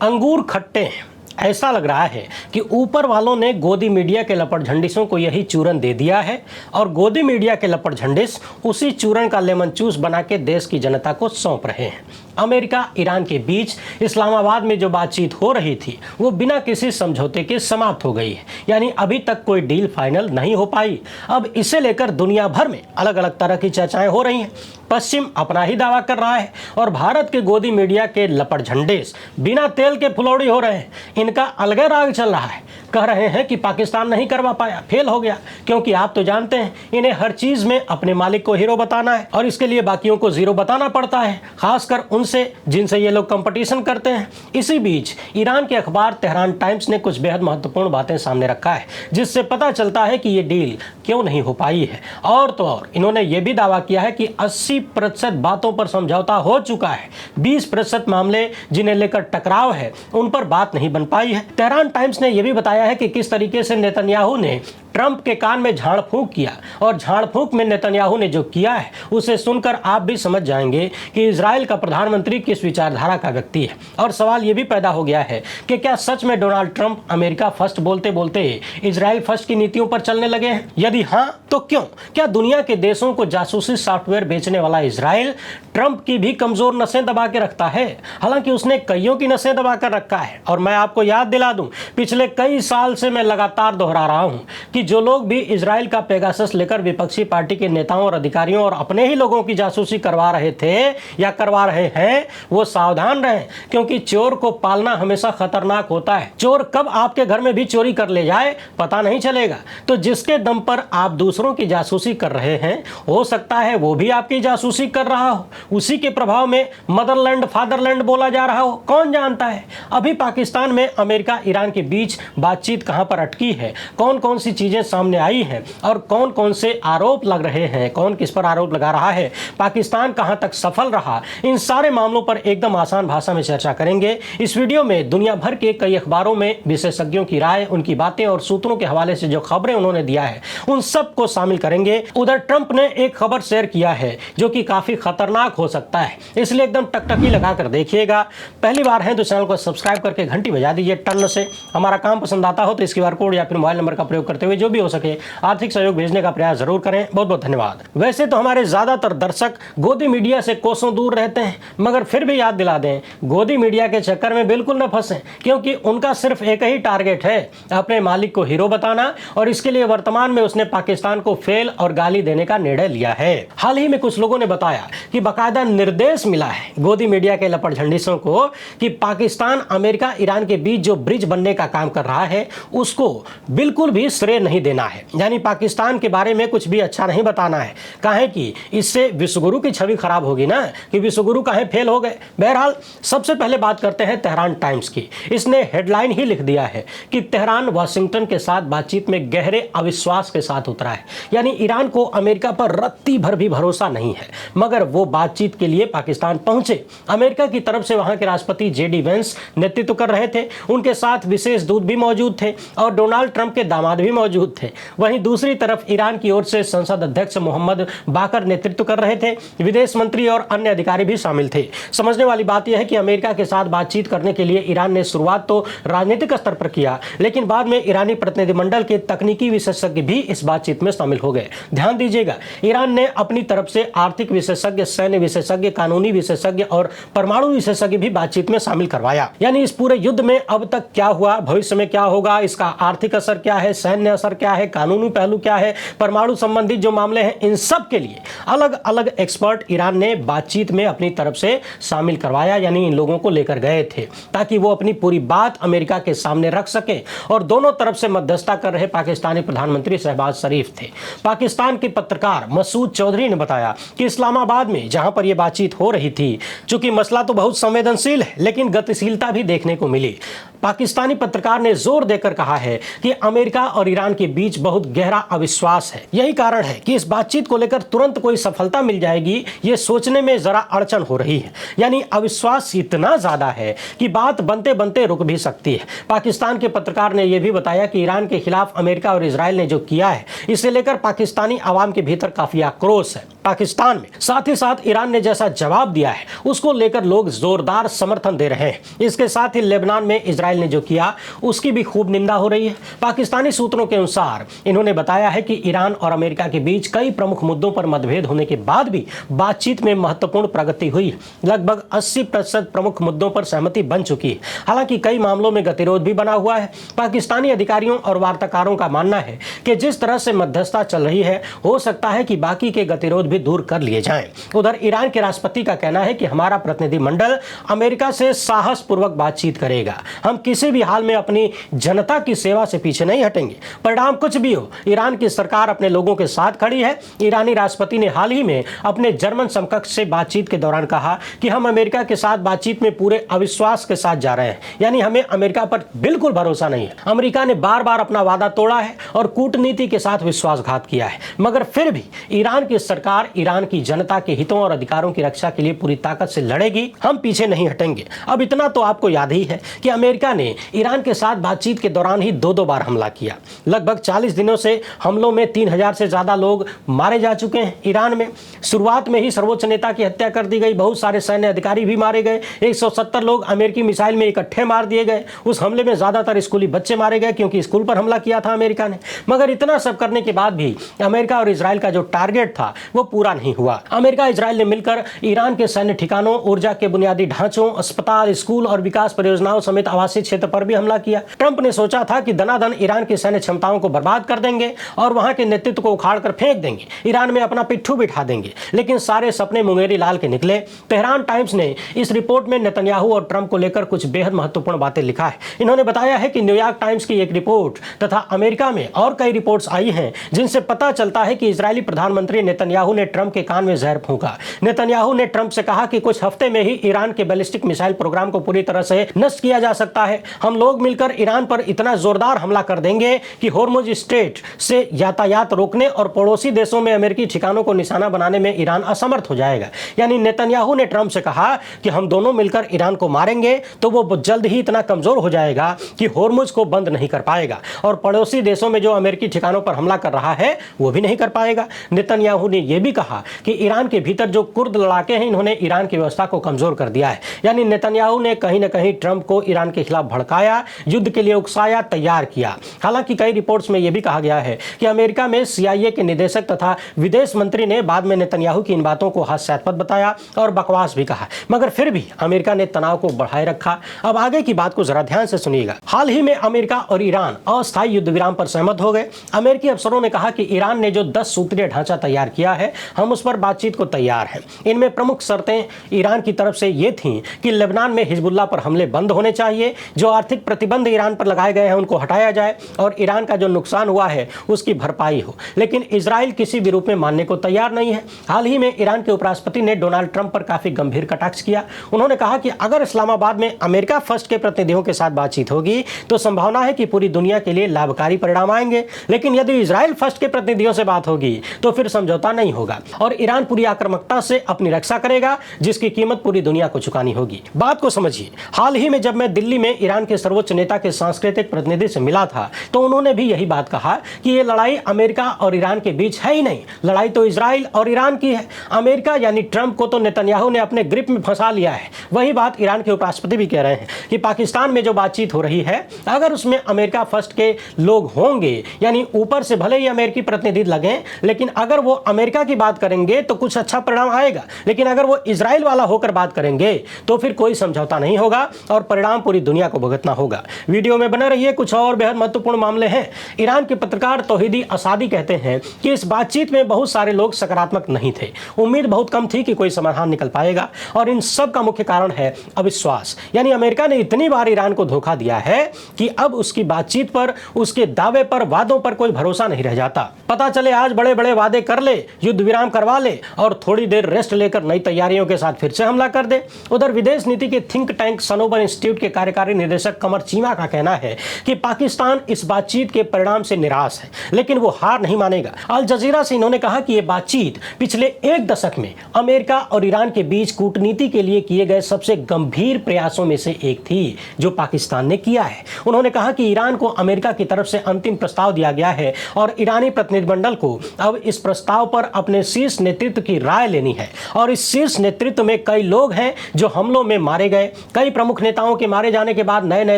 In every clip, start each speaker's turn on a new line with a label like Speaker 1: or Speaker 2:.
Speaker 1: अंगूर खट्टे हैं। ऐसा लग रहा है कि ऊपर वालों ने गोदी मीडिया के लपट झंडिसों को यही चूरन दे दिया है और गोदी मीडिया के लपट झंडिस उसी चूरन का लेमन जूस बना के देश की जनता को सौंप रहे हैं। अमेरिका ईरान के बीच इस्लामाबाद में जो बातचीत हो रही थी वो बिना किसी समझौते के समाप्त हो गई है, यानी अभी तक कोई डील फाइनल नहीं हो पाई। अब इसे लेकर दुनिया भर में अलग अलग तरह की चर्चाएं हो रही हैं। पश्चिम अपना ही दावा कर रहा है और भारत के गोदी मीडिया के लपट झंडेस बिना तेल के फुलौड़ी हो रहे हैं। इनका अलग राग चल रहा है, कह रहे हैं कि पाकिस्तान नहीं करवा पाया, फेल हो गया, क्योंकि आप तो जानते हैं इन्हें हर चीज में अपने मालिक को हीरो बताना है और इसके लिए बाकियों को जीरो बताना पड़ता है, खासकर उनसे जिनसे ये लोग कंपटीशन करते हैं। इसी बीच ईरान के अखबार तेहरान टाइम्स ने कुछ बेहद महत्वपूर्ण बातें सामने रखा है, जिससे पता चलता है कि ये डील क्यों नहीं हो पाई है। और तो और इन्होंने ये भी दावा किया है कि 80% बातों पर समझौता हो चुका है, 20% मामले जिन्हें लेकर टकराव है उन पर बात नहीं बन पाई है। तेहरान टाइम्स ने यह भी बताया है कि किस तरीके से नेतन्याहू ने ट्रंप के कान में झाड़ फूंक किया और झाड़ फूंक में नेतन्याहू ने जो किया है उसे सुनकर आप भी समझ जाएंगे कि इजराइल का प्रधानमंत्री किस विचारधारा का व्यक्ति है। और सवाल ये भी पैदा हो गया है कि क्या सच में डोनाल्ड ट्रंप अमेरिका फर्स्ट बोलते बोलते इजराइल फर्स्ट की नीतियों पर चलने लगे हैं? यदि हाँ तो क्यों? क्या दुनिया के देशों को जासूसी सॉफ्टवेयर बेचने वाला इजराइल ट्रंप की भी कमजोर नसें दबा के रखता है? हालांकि उसने कईयों की नसें दबा कर रखा है। और मैं आपको याद दिला दूं, पिछले कई साल से मैं लगातार दोहरा रहा हूं कि जो लोग भी इजराइल का पेगासस लेकर विपक्षी पार्टी के नेताओं और अधिकारियों और अपने ही लोगों की जासूसी करवा रहे थे या करवा रहे हैं, वो सावधान रहें, क्योंकि चोर को पालना हमेशा खतरनाक होता है। चोर कब आपके घर में भी चोरी कर ले जाए पता नहीं चलेगा। तो जिसके दम पर आप दूसरों की जासूसी कर रहे हैं, हो सकता है वो भी आपकी जासूसी कर रहा हो, उसी के प्रभाव में मदरलैंड फादरलैंड बोला जा रहा हो, कौन जानता है। अभी पाकिस्तान में अमेरिका ईरान के बीच बातचीत कहां पर अटकी है, कौन कौन सी चीजें सामने आई हैं और कौन कौन से आरोप लग रहे हैं, कौन किस पर आरोप लगा रहा है, पाकिस्तान कहां तक सफल रहा, इन सारे मामलों पर एकदम आसान भाषा में चर्चा करेंगे। इस वीडियो में दुनिया भर के कई अखबारों में विशेषज्ञों की राय, उनकी बातें और सूत्रों के हवाले से जो खबरें उन्होंने दिया है उन सब को शामिल करेंगे। उधर ट्रंप ने एक खबर शेयर किया है जो कि काफी खतरनाक हो सकता है, इसलिए एकदम टकटकी लगाकर देखिएगा। पहली बार है तो चैनल को सब्सक्राइब करके घंटी बजा दीजिए टन से। हमारा काम पसंद आता हो तो इस QR कोड या फिर मोबाइल नंबर का प्रयोग करते हुए जो भी हो सके आर्थिक सहयोग भेजने का प्रयास जरूर करें। बहुत बहुत धन्यवाद। वैसे तो हमारे ज्यादातर दर्शक गोदी मीडिया से कोसों दूर रहते हैं, मगर फिर भी याद दिला दें, गोदी मीडिया के चक्कर में बिल्कुल न फंसें, क्योंकि उनका सिर्फ एक ही टारगेट है, अपने मालिक को हीरो बताना, और इसके लिए वर्तमान में उसने पाकिस्तान को फेल और गाली देने का निर्णय लिया है। हाल ही में कुछ लोगों ने बताया कि बाकायदा निर्देश मिला है गोदी मीडिया के लपट झंडिसों को कि पाकिस्तान अमेरिका ईरान के बीच जो ब्रिज बनने का काम कर रहा है उसको बिल्कुल भी श्रेय नहीं देना है, यानी पाकिस्तान के बारे में कुछ भी अच्छा नहीं बताना है। काहे कि इससे विश्वगुरु की छवि खराब होगी ना, कि विश्वगुरु कहीं फेल हो गए। बहरहाल सबसे पहले बात करते हैं तेहरान टाइम्स की। इसने हेडलाइन ही लिख दिया है कि तेहरान वाशिंगटन के साथ बातचीत में गहरे अविश्वास के साथ उतरा है, यानी ईरान को अमेरिका पर रत्ती भर भी भरोसा नहीं है, मगर वो बातचीत के लिए पाकिस्तान पहुंचे। अमेरिका की तरफ से वहां के राष्ट्रपति JD वेंस नेतृत्व कर रहे थे, उनके साथ विशेष दूत भी मौजूद थे और डोनाल्ड ट्रंप के दामाद भी मौजूद थे। वहीं दूसरी तरफ ईरान की ओर से संसद अध्यक्ष मोहम्मद बाकर नेतृत्व कर रहे थे, विदेश मंत्री और अन्य अधिकारी भी शामिल थे। समझने वाली बात यह है कि अमेरिका के साथ बातचीत करने के लिए ईरान ने शुरुआत तो राजनीतिक स्तर पर किया, लेकिन बाद में ईरानी प्रतिनिधिमंडल के तकनीकी विशेषज्ञ भी इस बातचीत में शामिल हो गए। ध्यान दीजिएगा, ईरान ने अपनी तरफ से आर्थिक विशेषज्ञ, सैन्य विशेषज्ञ, कानूनी विशेषज्ञ और परमाणु विशेषज्ञ भी बातचीत में शामिल करवाया। यानी इस पूरे युद्ध में अब तक क्या हुआ, भविष्य में क्या होगा, इसका आर्थिक असर क्या है, सैन्य असर क्या है, कानूनी पहलू क्या है, परमाणु संबंधित जो मामले हैं, इन सब के लिए अलग अलग एक्सपर्ट ईरान ने बातचीत में अपनी तरफ से शामिल करवाया, यानी इन लोगों को लेकर गए थे ताकि वो अपनी पूरी बात अमेरिका के सामने रख सके। और दोनों तरफ से मध्यस्थता कर रहे पाकिस्तानी प्रधानमंत्री शहबाज शरीफ थे। पाकिस्तान के पत्रकार मसूद चौधरी ने बताया कि इस्लामाबाद में जहां पर यह बातचीत हो रही थी, चूंकि मसला तो बहुत संवेदनशील है, लेकिन गतिशीलता भी देखने को मिली। पाकिस्तानी पत्रकार ने जोर देकर कहा है कि अमेरिका और ईरान के बीच बहुत गहरा अविश्वास है। यही कारण है कि इस बातचीत को लेकर तुरंत कोई सफलता मिल जाएगी ये सोचने में जरा अड़चन हो रही है। यानी अविश्वास इतना ज्यादा है कि बात बनते बनते रुक भी सकती है। पाकिस्तान के पत्रकार ने यह भी बताया कि ईरान के खिलाफ अमेरिका और इजराइल ने जो किया है, इसे लेकर पाकिस्तानी आवाम के भीतर काफी आक्रोश है। पाकिस्तान में। साथ ही साथ ईरान ने जैसा जवाब दिया है उसको लेकर लोग जोरदार समर्थन दे रहे हैं। इसके साथ ही लेबनान में इजराइल ने जो किया उसकी भी खूब निंदा हो रही है। पाकिस्तानी सूत्रों के अनुसार इन्होंने बताया है कि ईरान और अमेरिका के बीच कई प्रमुख मुद्दों पर मतभेद होने के बाद भी बातचीत में महत्वपूर्ण प्रगति हुई है। लगभग 80% प्रमुख मुद्दों पर सहमति बन चुकी है। हालांकि कई मामलों में गतिरोध भी बना हुआ है। पाकिस्तानी अधिकारियों और वार्ताकारों का मानना है कि जिस तरह से मध्यस्थता चल रही है हो सकता है कि बाकी के गतिरोध भी दूर कर लिए जाएं। उधर ईरान के राष्ट्रपति का कहना है कि हमारा प्रतिनिधिमंडल अमेरिका से साहसपूर्वक बातचीत करेगा। हम किसी भी हाल में अपनी जनता की सेवा से पीछे नहीं हटेंगे। परिणाम कुछ भी हो, ईरान की सरकार अपने लोगों के साथ खड़ी है। ईरानी राष्ट्रपति ने हाल ही में अपने जर्मन समकक्ष से बातचीत के दौरान कहा कि हम अमेरिका के साथ बातचीत में पूरे अविश्वास के साथ जा रहे हैं, यानी हमें अमेरिका पर बिल्कुल भरोसा नहीं है। अमेरिका ने बार बार अपना वादा तोड़ा है और कूटनीति के साथ विश्वासघात किया है, मगर फिर भी ईरान की सरकार ईरान की जनता के हितों और अधिकारों की रक्षा के लिए पूरी ताकत से लड़ेगी। हम पीछे नहीं हटेंगे। अब इतना तो आपको याद ही है कि अमेरिका ने ईरान के साथ बातचीत के दौरान ही दो बार हमला किया। लगभग 40 दिनों से हमलों में 3000 से ज्यादा लोग मारे जा चुके हैं। ईरान में शुरुआत में ही सर्वोच्च नेता की हत्या कर दी गई, बहुत सारे सैन्य अधिकारी भी मारे गए, 170 लोग अमेरिकी मिसाइल में इकट्ठे मार दिए गए। उस हमले में ज्यादातर स्कूली बच्चे मारे गए क्योंकि स्कूल पर हमला किया था अमेरिका ने। मगर इतना सब करने के बाद भी अमेरिका और इजराइल का जो टारगेट था वो पूरा नहीं हुआ। अमेरिका इजराइल ने मिलकर ईरान के सैन्य ठिकानों, ऊर्जा के बुनियादी ढांचों, अस्पताल, स्कूल और विकास परियोजनाओं समेत आवासीय क्षेत्र पर भी हमला किया। ट्रंप ने सोचा था कि दनादन ईरान की सैन्य क्षमताओं को बर्बाद कर देंगे और वहां के नेतृत्व को उखाड़ कर फेंक देंगे, ईरान में अपना पिट्ठू बिठा देंगे, लेकिन सारे सपने मुंगेरी लाल के निकले। तेहरान टाइम्स ने इस रिपोर्ट में नेतन्याहू और ट्रंप को लेकर कुछ बेहद महत्वपूर्ण बातें लिखा है। इन्होंने बताया है कि न्यूयॉर्क टाइम्स की एक रिपोर्ट तथा अमेरिका में और कई रिपोर्ट्स आई हैं जिनसे पता चलता है कि इजरायली प्रधानमंत्री नेतन्याहू ने ट्रंप के कान में जहर फूंका। नेतन्याहू ने ट्रंप से कहा कि कुछ हफ्ते में ही ईरान के बैलिस्टिक मिसाइल प्रोग्राम को पूरी तरह से नष्ट किया जा सकता है। हम लोग मिलकर ईरान पर इतना जोरदार हमला कर देंगे कि होर्मुज स्ट्रेट से यातायात रोकने और पड़ोसी देशों में अमेरिकी ठिकानों को निशाना बनाने में ईरान असमर्थ हो जाएगा। यानी नेतन्याहू ने ट्रंप से कहा कि हम दोनों मिलकर ईरान को मारेंगे तो वो जल्द ही इतना कमजोर हो जाएगा कि होर्मुज को बंद नहीं कर पाएगा और पड़ोसी देशों में जो अमेरिकी ठिकानों पर हमला कर रहा है वो भी नहीं कर पाएगा। नेतन्याहू ने यह भी कहा कि ईरान के भीतर जो कुर्द लड़ाके हैं इन्होंने ईरान की व्यवस्था को कमजोर कर दिया है। यानी नेतन्याहू ने कहीं न कहीं ट्रंप को ईरान के खिलाफ भड़काया, युद्ध के लिए उकसाया, तैयार किया। हालांकि कई रिपोर्ट्स में यह भी कहा गया है कि अमेरिका में CIA के निदेशक तथा विदेश मंत्री ने बाद में नेतन्याहू की इन बातों को हास्यास्पद बताया और बकवास भी कहा, मगर फिर भी अमेरिका ने तनाव को बढ़ाए रखा। अब आगे की बात को जरा ध्यान से सुनिएगा। हाल ही में अमेरिका और ईरान अस्थायी युद्ध विराम पर सहमत हो गए। अमेरिकी अफसरों ने कहा कि ईरान ने जो 10 सूत्रीय ढांचा तैयार किया है हम उस पर बातचीत को तैयार हैं। इनमें प्रमुख शर्तें ईरान की तरफ से ये थीं कि लेबनान में हिजबुल्लाह पर हमले बंद होने चाहिए, जो आर्थिक प्रतिबंध ईरान पर लगाए गए हैं उनको हटाया जाए और ईरान का जो नुकसान हुआ है उसकी भरपाई हो। लेकिन इजराइल किसी भी रूप में मानने को तैयार नहीं है। हाल ही में ईरान के उपराष्ट्रपति ने डोनाल्ड ट्रंप पर काफी गंभीर कटाक्ष किया। उन्होंने कहा कि अगर इस्लामाबाद में अमेरिका फर्स्ट के प्रतिनिधियों के साथ बातचीत होगी तो संभावना है कि पूरी दुनिया के लिए लाभकारी परिणाम आएंगे, लेकिन यदि इजराइल फर्स्ट के प्रतिनिधियों से बात होगी तो फिर समझौता नहीं होगा और ईरान पूरी आक्रामकता से अपनी रक्षा करेगा, जिसकी कीमत पूरी दुनिया को चुकानी होगी। बात को समझिए। हाल ही में जब मैं दिल्ली में ईरान के सर्वोच्च नेता के सांस्कृतिक प्रतिनिधि से मिला था तो उन्होंने भी यही बात कहा कि ये लड़ाई अमेरिका और ईरान के बीच है ही नहीं, लड़ाई तो इजराइल और ईरान की है। अमेरिका यानी ट्रंप को तो नेतन्याहू ने अपने ग्रिप में फंसा लिया है। वही बात ईरान के उपराष्ट्रपति भी कह रहे हैं कि पाकिस्तान में जो बातचीत हो रही है अगर उसमें अमेरिका फर्स्ट के लोग होंगे, यानी ऊपर से भले ही अमेरिकी प्रतिनिधि लगें, लेकिन अगर वो अमेरिका की बात करेंगे तो कुछ अच्छा परिणाम आएगा, लेकिन अगर वो इजराइल वाला होकर बात करेंगे तो फिर कोई समझौता नहीं होगा और परिणाम पूरी दुनिया को भुगतना होगा। वीडियो में बने रहिए, कुछ और बेहद महत्वपूर्ण मामले हैं। ईरान के पत्रकार तौहीदी असादी कहते हैं कि इस बातचीत में बहुत सारे लोग सकारात्मक नहीं थे, उम्मीद बहुत कम थी कि कोई समाधान निकल पाएगा और इन सब का मुख्य कारण है अविश्वास। यानी अमेरिका ने इतनी बार ईरान को धोखा दिया है कि अब उसकी बातचीत पर, उसके दावे पर, वादों पर कोई भरोसा नहीं रह जाता। पता चले आज बड़े बड़े वादे कर ले, युद्ध विराम करवा ले और थोड़ी देर रेस्ट लेकर नई तैयारियों के साथ फिर से हमला कर दे। उधर विदेश नीति के थिंक टैंक सनोबर इंस्टीट्यूट के कार्यकारी निदेशक कमर चीमा का कहना है कि पाकिस्तान इस बातचीत के परिणाम से निराश है, लेकिन वो हार नहीं मानेगा। अल जजीरा से इन्होंने कहा कि यह बातचीत पिछले एक दशक में अमेरिका और ईरान के बीच कूटनीति के लिए किए गए सबसे गंभीर प्रयासों में से एक थी जो पाकिस्तान ने किया है। उन्होंने कहा कि ईरान को अमेरिका की तरफ से अंतिम प्रस्ताव दिया गया है और ईरानी प्रतिनिधिमंडल को अब इस प्रस्ताव पर अपनी अपने शीर्ष नेतृत्व की राय लेनी है। और इस शीर्ष नेतृत्व में कई लोग हैं जो हमलों में मारे गए। कई प्रमुख नेताओं के मारे जाने के बाद नए नए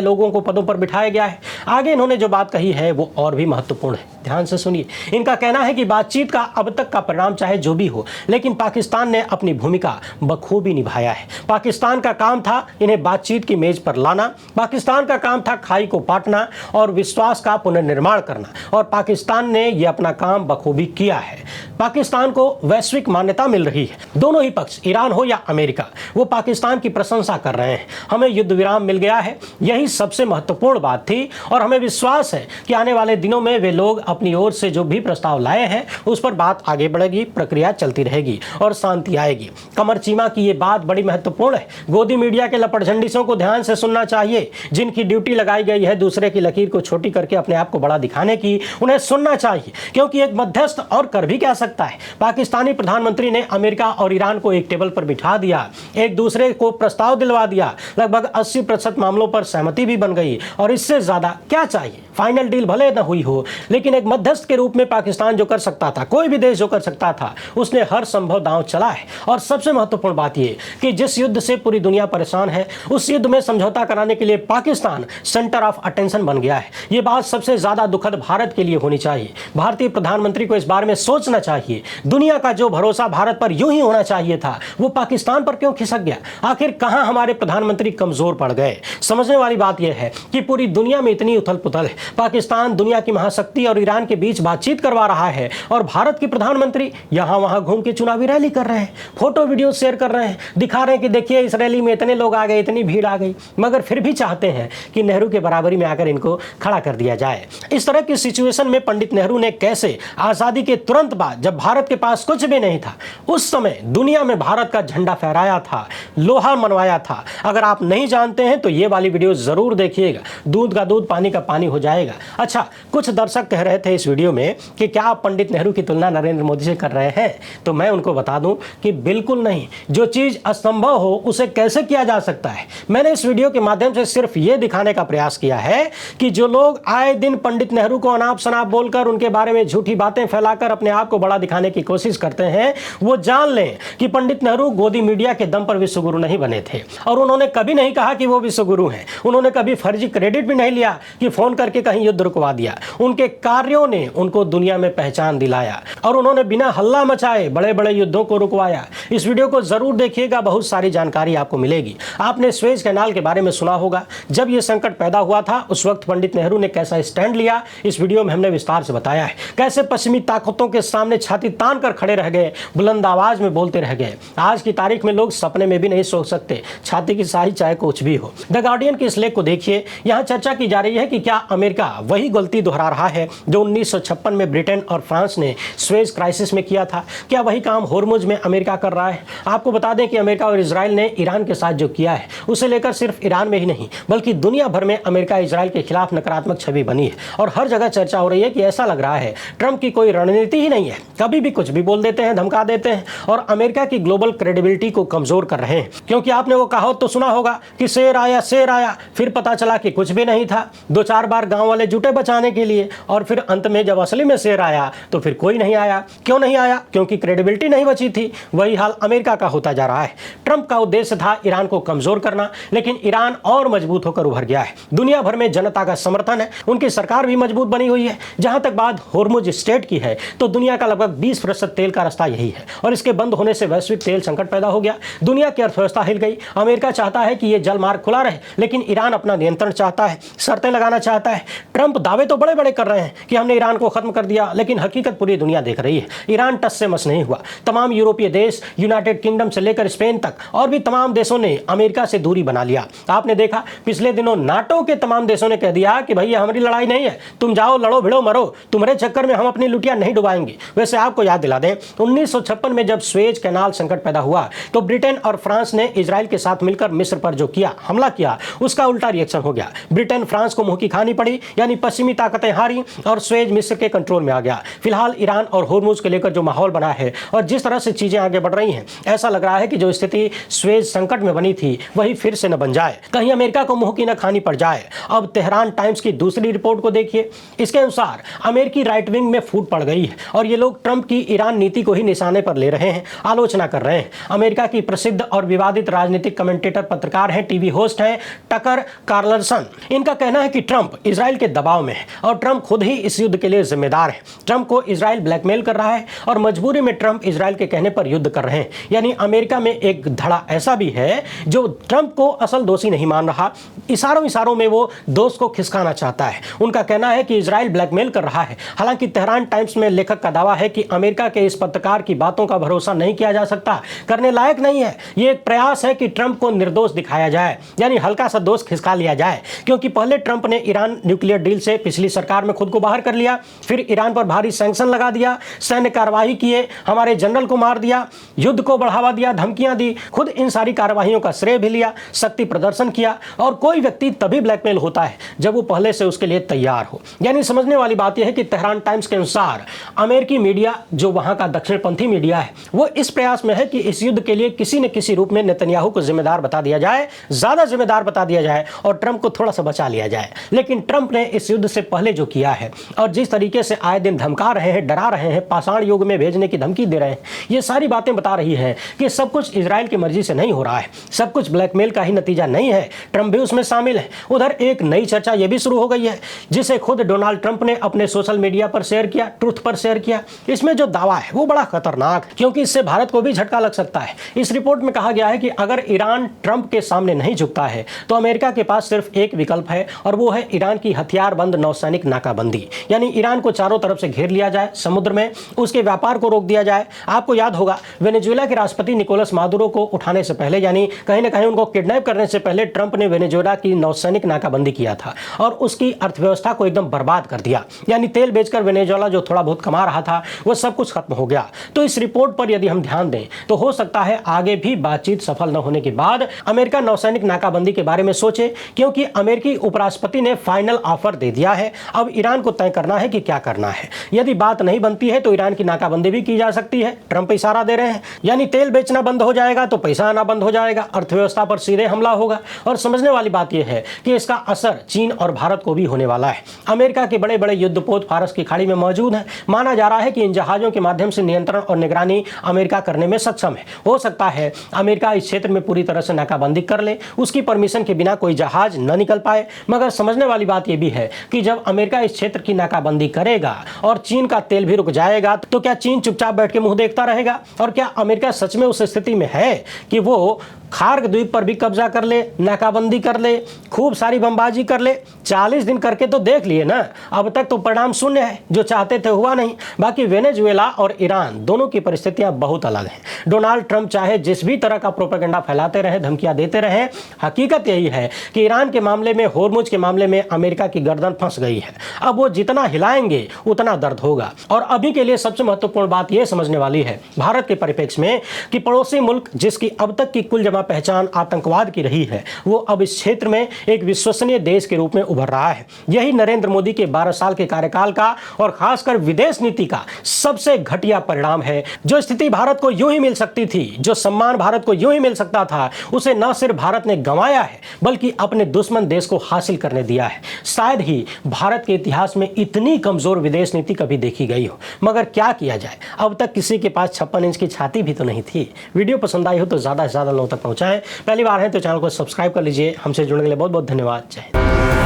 Speaker 1: लोगों को पदों पर बिठाया गया है। आगे इन्होंने जो बात कही है वो और भी महत्वपूर्ण है, ध्यान से सुनिए। इनका कहना है कि बातचीत का अब तक का परिणाम चाहे जो भी हो, लेकिन पाकिस्तान ने अपनी भूमिका बखूबी निभाया है। पाकिस्तान का काम था इन्हें बातचीत की मेज पर लाना, पाकिस्तान का काम था खाई को पाटना और विश्वास का पुनर्निर्माण करना, और पाकिस्तान ने यह अपना काम बखूबी किया है। पाकिस्तान को वैश्विक मान्यता मिल रही है। दोनों ही पक्ष, ईरान हो या अमेरिका, वो पाकिस्तान की प्रशंसा कर रहे हैं। हमें युद्ध विराम मिल गया है, यही सबसे महत्वपूर्ण बात थी, और हमें विश्वास है कि आने वाले दिनों में वे लोग अपनी ओर से जो भी प्रस्ताव लाए हैं उस पर बात आगे बढ़ेगी, प्रक्रिया चलती रहेगी और शांति आएगी। कमर चीमा की ये बात बड़ी महत्वपूर्ण है। गोदी मीडिया के लपटझंडिसों को ध्यान से सुनना चाहिए। जिनकी ड्यूटी लगाई गई है दूसरे की लकीर को छोटी करके अपने आप को बड़ा दिखाने की, उन्हें सुनना चाहिए, क्योंकि एक मध्यस्थ और कर भी क्या सकता है। पाकिस्तानी प्रधानमंत्री ने अमेरिका और ईरान को एक टेबल पर बिठा दिया, एक दूसरे को प्रस्ताव दिलवा दिया, लगभग 80% मामलों पर सहमति भी बन गई, और इससे ज्यादा क्या चाहिए। फाइनल डील भले न हुई हो, लेकिन एक मध्यस्थ के रूप में पाकिस्तान जो कर सकता था, कोई भी देश जो कर सकता था, उसने हर संभव दांव चला है। और सबसे महत्वपूर्ण बात यह कि जिस युद्ध से पूरी दुनिया परेशान है, उस युद्ध में समझौता कराने के लिए पाकिस्तान सेंटर ऑफ अटेंशन बन गया है। यह बात सबसे ज्यादा दुखद भारत के लिए होनी चाहिए। भारतीय प्रधानमंत्री को इस बारे में सोचना चाहिए। दुनिया का जो भरोसा भारत पर यूं ही होना चाहिए था, वो पाकिस्तान पर क्यों खिसक गया। आखिर कहां हमारे प्रधानमंत्री कमजोर पड़ गए। समझने वाली बात यह है कि पूरी दुनिया में इतनी उथल पुथल है, पाकिस्तान दुनिया की महाशक्ति और ईरान के बीच बातचीत करवा रहा है, और भारत के प्रधानमंत्री यहां वहां घूम के चुनावी रैली कर रहे हैं, फोटो वीडियो शेयर कर रहे हैं, दिखा रहे हैं कि देखिए इस रैली में इतने लोग आ गए, इतनी भीड़ आ गई, मगर फिर भी चाहते हैं कि नेहरू के बराबरी में आकर इनको खड़ा कर दिया जाए। इस तरह की सिचुएशन में पंडित नेहरू ने कैसे आजादी के तुरंत बाद, जब भारत के पास कुछ भी नहीं था, उस समय दुनिया में भारत का झंडा फहराया था, लोहा मनवाया था। अगर आप नहीं जानते हैं तो ये वाली वीडियो जरूर देखिएगा, दूध का दूध पानी का पानी हो जाएगा। अच्छा, कुछ दर्शक कह रहे थे इस वीडियो में कि क्या आप पंडित नेहरू की तुलना नरेंद्र मोदी से कर रहे हैं, तो मैं उनको बता दूं कि बिल्कुल नहीं। जो चीज असंभव हो उसे कैसे किया जा सकता है। मैंने इस वीडियो के माध्यम से सिर्फ ये दिखाने का प्रयास किया है कि जो लोग आए दिन पंडित नेहरू को अनाप शनाप बोलकर, उनके बारे में झूठी बातें फैलाकर अपने आप को बड़ा दिखाने की कोशिश करते हैं, वो जान लें कि पंडित नेहरू गोदी मीडिया के दम पर विश्वगुरु नहीं बने थे, और उन्होंने कभी नहीं कहा कि वो विश्वगुरु हैं। उन्होंने कभी फर्जी क्रेडिट भी नहीं लिया कि फोन करके कहीं युद्ध रुकवा दिया। उनके कार्यों ने उनको दुनिया में पहचान दिलाया, और उन्होंने बिना हल्ला मचाए बड़े बड़े युद्धों को रुकवाया। इस वीडियो को जरूर देखिएगा, बहुत सारी जानकारी आपको मिलेगी। आपने स्वेज कैनाल के बारे में सुना होगा। जब यह संकट पैदा हुआ था उस वक्त पंडित नेहरू ने कैसा स्टैंड लिया, इस वीडियो में हमने विस्तार से बताया है। कैसे पश्चिमी ताकतों के सामने छाती तान कर खड़े रह गए, बुलंद आवाज में बोलते रह गए। आज की तारीख में लोग सपने में भी नहीं सोच सकते छाती की शाही चाहे कुछ भी हो। द गार्डियन के इस लेख को देखिए। यहाँ चर्चा की जा रही है कि क्या अमेरिका वही गलती दोहरा रहा है जो 1956 में ब्रिटेन और फ्रांस ने स्वेज क्राइसिस में किया था। क्या वही काम होर्मुज में अमेरिका कर रहा है। आपको बता दें कि अमेरिका और इजराइल ने ईरान के साथ जो किया है उसे लेकर सिर्फ ईरान में ही नहीं बल्कि दुनिया भर में अमेरिका इजराइल के खिलाफ नकारात्मक छवि बनी है, और हर जगह चर्चा हो रही है कि ऐसा लग रहा है ट्रंप की कोई रणनीति ही नहीं है, कभी भी कुछ भी बोल देते हैं, धमका देते हैं, और अमेरिका की ग्लोबल क्रेडिबिलिटी को कमजोर कर रहे हैं। क्योंकि आपने वो कहावत तो सुना होगा कि शेर आया, फिर पता चला कि कुछ भी नहीं था। 2-4 बार गांव वाले जुटे बचाने के लिए, और फिर अंत में जब असली में शेर आया तो फिर कोई नहीं आया। क्यों नहीं आया? क्योंकि क्रेडिबिलिटी नहीं बची थी। वही हाल अमेरिका का होता जा रहा है। ट्रंप का उद्देश्य था ईरान को कमजोर करना, लेकिन ईरान और मजबूत होकर उभर गया है। दुनिया भर में जनता का समर्थन है, उनकी सरकार भी मजबूत बनी हुई है। जहां तक बात होर्मुज स्ट्रेट की है तो दुनिया का लगभग 20% तेल का रास्ता यही है, और इसके बंद होने से वैश्विक तेल संकट पैदा हो गया। दुनिया की अर्थव्यवस्था हिल गई। अमेरिका चाहता है कि यह जल मार्ग खुला रहे, लेकिन ईरान अपना नियंत्रण चाहता है, शर्तें लगाना चाहता है। ट्रंप दावे तो बड़े बड़े कर रहे हैं कि हमने ईरान को खत्म कर दिया, लेकिन हकीकत पूरी दुनिया देख रही है। ईरान टस से मस नहीं हुआ। तमाम यूरोपीय देश, यूनाइटेड किंगडम से लेकर स्पेन तक और भी तमाम देशों ने अमेरिका से दूरी बना लिया। आपने देखा पिछले दिनों नाटो के तमाम देशों ने कह दिया कि भैया हमारी लड़ाई नहीं है, तुम जाओ लड़ो भिड़ो मरो, तुम्हारे चक्कर में हम अपनी लुटिया नहीं डुबाएंगे। वैसे आपको याद दिला दें 1956 में जब स्वेज कैनाल संकट पैदा हुआ तो ब्रिटेन और फ्रांस ने इजराइल के साथ मिलकर मिस्र पर जो किया हमला किया उसका उल्टा रिएक्शन हो गया। ब्रिटेन फ्रांस को मुंह की खानी पड़ी, यानी पश्चिमी ताकतें हारी और स्वेज मिस्र के कंट्रोल में आ गया। फिलहाल ईरान और होर्मुज को लेकर जो माहौल बना है और जिस तरह से चीजें आगे बढ़ रही हैं, ऐसा लग रहा है कि जो स्थिति स्वेज संकट में बनी थी वही फिर से न बन जाए, कहीं अमेरिका को मुंह की न खानी पड़ जाए। अब तेहरान टाइम्स की दूसरी रिपोर्ट को देखिए। इसके अनुसार अमेरिकी राइट विंग में फूट पड़ गई है और ये लोग ट्रंप की ईरान नीति को ही निशाने पर ले रहे हैं, आलोचना कर रहे हैं। अमेरिका की प्रसिद्ध और विवादित राजनीतिक कमेंटेटर, पत्रकार हैं, टीवी होस्ट हैं टकर कार्लसन। इनका कहना है कि ट्रंप इजराइल के दबाव में है और ट्रंप खुद ही इस युद्ध के लिए जिम्मेदार है। ट्रंप को इजराइल ब्लैकमेल कर रहा है और मजबूरी में ट्रंप इजराइल के कहने पर युद्ध कर रहे हैं। यानी अमेरिका में एक धड़ा ऐसा भी है जो ट्रंप को असल दोषी नहीं मान रहा, इशारों में वो दोष को खिसकाना चाहता है। उनका कहना है कि इजराइल ब्लैकमेल कर रहा है। हालांकि तेहरान टाइम्स में लेखक का दावा है कि अमेरिका के इस पत्रकार की बातों का भरोसा नहीं किया जा सकता, करने लायक नहीं है। ये एक प्रयास है कि ट्रंप को निर्दोष दिखाया जाए, यानी हल्का सा दोष खिसका लिया जाए, क्योंकि पहले ट्रंप ने ईरान न्यूक्लियर डील से पिछली सरकार में खुद को बाहर कर लिया, फिर ईरान पर भारी सैंक्शन लगा दिया, सैन्य कार्रवाई किए, हमारे जनरल को मार दिया, युद्ध को बढ़ावा दिया, धमकियां दी, खुद इन सारी कार्रवाइयों का श्रेय भी लिया, शक्ति प्रदर्शन किया। और कोई व्यक्ति तभी ब्लैकमेल होता है जब वो पहले से उसके लिए तैयार हो। यानी समझने वाली बात यह है कि तेहरान टाइम्स के अनुसार अमेरिकी मीडिया, जो वहां का दक्षिणपंथी मीडिया है, वो इस प्रयास में है कि इस युद्ध के लिए किसी न किसी रूप में नेतन्याहू को जिम्मेदार बता दिया जाए, ज्यादा जिम्मेदार बता दिया जाए और ट्रंप को थोड़ा सा बचा लिया जाए। लेकिन ट्रंप ने इस युद्ध से पहले जो किया है और जिस तरीके से आए दिन धमका रहे हैं, डरा रहे हैं, पाषाण युग में भेजने की धमकी दे रहे हैं, ये सारी बातें बता रही है कि सब कुछ इजराइल की मर्जी से नहीं हो रहा है, सब कुछ ब्लैकमेल का ही नतीजा नहीं है। ट्रंप भी उसमें शामिल है। उधर एक नई चर्चा यह भी शुरू हो गई है, जिसे खुद डोनाल्ड ट्रंप ने अपने सोशल मीडिया पर शेयर किया, ट्रुथ पर शेयर किया। इसमें जो दावा है वो बड़ा खतरनाक है, क्योंकि इससे भारत को भी झटका लग सकता है। इस रिपोर्ट में कहा गया है कि अगर ईरान ट्रंप के सामने नहीं झुकता है तो अमेरिका के पास सिर्फ एक विकल्प है, और वो है ईरान की हथियारबंद नौसैनिक नाकाबंदी। यानी ईरान को चारों तरफ से घेर लिया जाए समुद्र में, उसके व्यापार को रोक दिया जाए। आपको याद होगा वेनेजुएला के राष्ट्रपति निकोलस मादुरो को उठाने से पहले, यानी कहीं ना कहीं उनको किडनैप करने से पहले, ट्रंप ने वेनेजुएला की नौसैनिक नाकाबंदी किया था और उसकी अर्थव्यवस्था को एकदम बर्बाद कर दिया। यानी तेल बेचकर वेनेजुएला जो थोड़ा बहुत कमा रहा था वो सब कुछ खत्म हो गया। तो इस रिपोर्ट पर यदि हम ध्यान दें तो हो सकता है आगे भी बातचीत सफल न होने के बाद अमेरिका नौसैनिक नाकाबंदी के बारे में सोचे, क्योंकि अमेरिकी उपराष्ट्रपति ने फाइनल ऑफर दे दिया है। अब ईरान को तय करना है कि क्या करना है। यदि बात नहीं बनती है तो ईरान की नाकाबंदी भी की जा सकती है। ट्रंप इशारा दे रहे हैं, यानी तेल बेचना बंद हो जाएगा तो पैसा आना बंद हो जाएगा, अर्थव्यवस्था पर सीधे हमला होगा। और समझने वाली बात यह है कि इसका असर चीन और भारत को भी होने वाला है। अमेरिका के बड़े बड़े युद्धपोत फारस की खाड़ी में मौजूद हैं। माना जा रहा है कि इन जहाजों के माध्यम से नियंत्रण और निगरानी अमेरिका करने में सक्षम है। हो सकता है अमेरिका इस क्षेत्र में पूरी तरह से नाकाबंदी कर ले, उसकी परमिशन के बिना कोई जहाज न निकल पाए। मगर समझने वाली बात यह भी है कि जब अमेरिका इस क्षेत्र की नाकाबंदी करेगा और चीन का तेल भी रुक जाएगा, तो क्या चीन चुपचाप बैठ के मुंह देखता रहेगा? और क्या अमेरिका सच में उस स्थिति में है कि वो खार्ग द्वीप पर भी कब्जा कर ले, नाकाबंदी कर ले, खूब सारी बमबाजी कर ले? 40 दिन करके तो देख लिए ना, अब तक तो परिणाम शून्य है। जो चाहते थे हुआ नहीं। बाकी वेनेजुएला और ईरान दोनों की परिस्थितियां बहुत अलग हैं। डोनाल्ड ट्रंप चाहे जिस भी तरह का प्रोपेगेंडा फैलाते रहे, धमकियां देते रहे, हकीकत यही है कि ईरान के मामले में, होर्मुज के मामले में अमेरिका की गर्दन फंस गई है। अब वो जितना हिलाएंगे उतना दर्द होगा। और अभी के लिए सबसे महत्वपूर्ण बात यह समझने वाली है भारत के परिप्रेक्ष्य में कि पड़ोसी मुल्क जिसकी अब तक की कुल पहचान आतंकवाद की रही है, वो अब इस क्षेत्र में एक विश्वसनीय देश के रूप में उभर रहा है। यही नरेंद्र मोदी के 12 साल के कार्यकाल का और खासकर विदेश नीति का सबसे घटिया परिणाम है। जो स्थिति भारत को यूं ही मिल सकती थी, जो सम्मान भारत को यूं ही मिल सकता था, उसे न सिर्फ भारत ने गंवाया है बल्कि अपने दुश्मन देश को हासिल करने दिया है। शायद ही भारत के इतिहास में इतनी कमजोर विदेश नीति कभी देखी गई हो। मगर क्या किया जाए, अब तक किसी के पास 56 इंच की छाती भी तो नहीं थी। वीडियो पसंद आई हो तो ज्यादा से ज्यादा लोगों तक पहुंचाएं। पहली बार है तो चैनल को सब्सक्राइब कर लीजिए। हमसे जुड़ने के लिए बहुत बहुत धन्यवाद। जय हिंद।